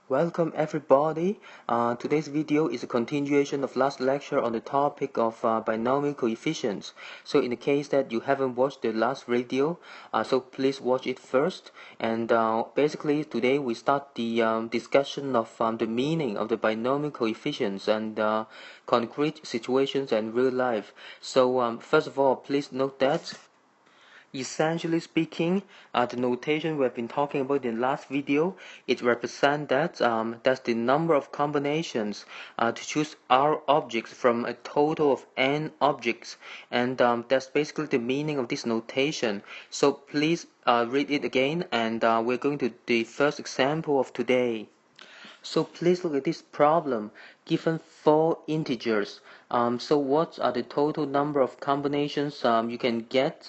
Welcome everybody. Today's video is a continuation of last lecture on the topic of binomial coefficients. So in the case that you haven't watched the last video, so please watch it first. And basically today we start the discussion of the meaning of the binomial coefficients and concrete situations and real life. So first of all, please note that essentially speaking, the notation we have been talking about in the last video, it represents that that's the number of combinations to choose R objects from a total of N objects, and that's basically the meaning of this notation. So please read it again, and we're going to the first example of today. So please look at this problem. Given 4 integers, so what are the total number of combinations you can get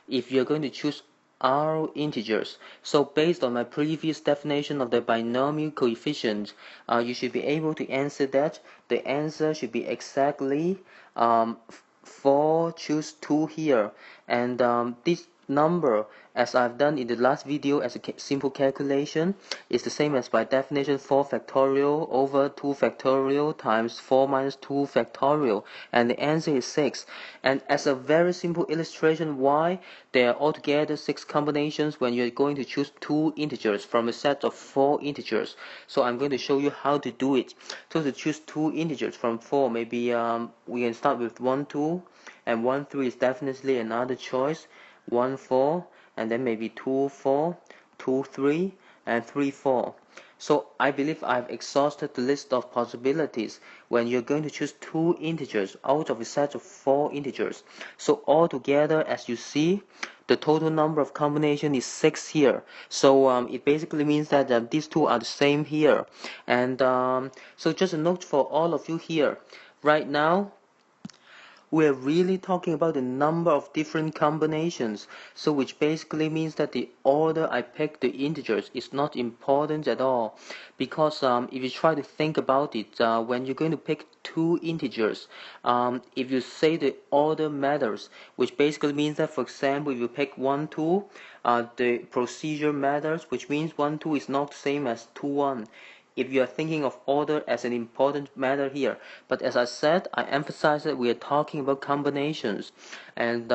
if you're going to choose R integers? So based on my previous definition of the binomial coefficient, you should be able to answer that. The answer should be exactly 4 choose 2 here, and this number, as I've done in the last video as a simple calculation, is the same as by definition 4 factorial over 2 factorial times 4 minus 2 factorial, and the answer is 6. And as a very simple illustration why there are altogether 6 combinations when you're going to choose 2 integers from a set of 4 integers. So I'm going to show you how to do it. So to choose 2 integers from 4, maybe we can start with 1 2, and 1 3 is definitely another choice. 1 4, and then maybe 2 4, 2 3, and 3 4. So I believe I've exhausted the list of possibilities when you're going to choose 2 integers out of a set of 4 integers. So altogether, as you see, the total number of combination is 6 here. So it basically means that these two are the same here. And so just a note for all of you here. Right now, we're really talking about the number of different combinations, so which basically means that the order I pick the integers is not important at all, because if you try to think about it, when you're going to pick 2 integers, if you say the order matters, which basically means that, for example, if you pick 1 2, the procedure matters, which means 1 2 is not the same as 2 1. If you are thinking of order as an important matter here. But as I said, I emphasize that we are talking about combinations, and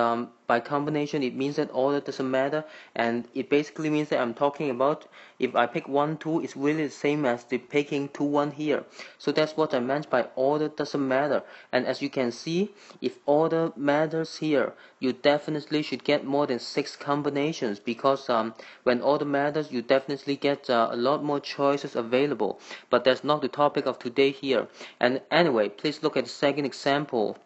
by combination it means that order doesn't matter, and it basically means that I'm talking about if I pick 1 2, it's really the same as the picking 2 1 here. So that's what I meant by order doesn't matter. And as you can see, if order matters here, you definitely should get more than 6 combinations, because when order matters, you definitely get a lot more choices available. But that's not the topic of today here. And anyway, please look at the second example.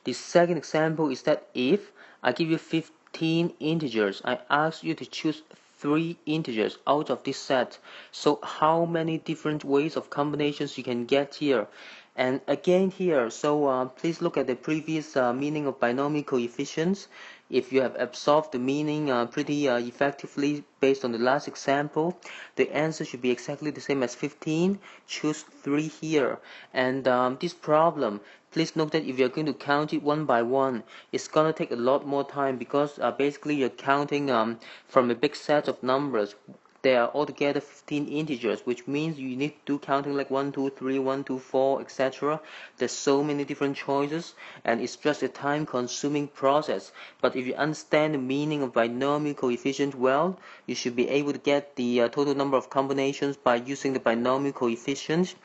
The second example is that if I give you 15 integers, I ask you to choose 3 integers out of this set. So how many different ways of combinations you can get here? And again here, so please look at the previous meaning of binomial coefficients. If you have absorbed the meaning pretty effectively based on the last example, the answer should be exactly the same as 15. Choose 3 here. And this problem, please note that if you're going to count it one by one, it's gonna take a lot more time, because basically you're counting from a big set of numbers. There are altogether 15 integers, which means you need to do counting like 1 2 3, 1 2 4, etc. There's so many different choices, and it's just a time-consuming process. But if you understand the meaning of binomial coefficient well, you should be able to get the total number of combinations by using the binomial coefficient,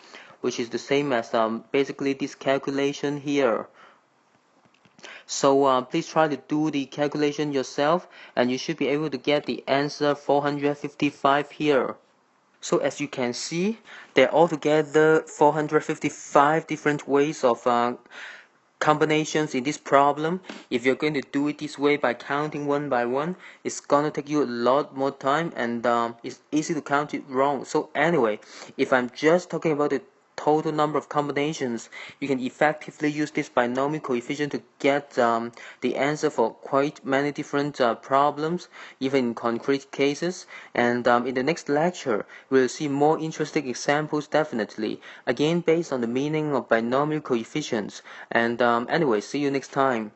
which is the same as basically this calculation here. So please try to do the calculation yourself, and you should be able to get the answer 455 here. So as you can see, there are altogether 455 different ways of combinations in this problem. If you're going to do it this way by counting one by one, it's gonna take you a lot more time, and it's easy to count it wrong. So anyway, if I'm just talking about the total number of combinations, you can effectively use this binomial coefficient to get the answer for quite many different problems, even in concrete cases. And in the next lecture, we'll see more interesting examples definitely, again based on the meaning of binomial coefficients. And anyway, see you next time.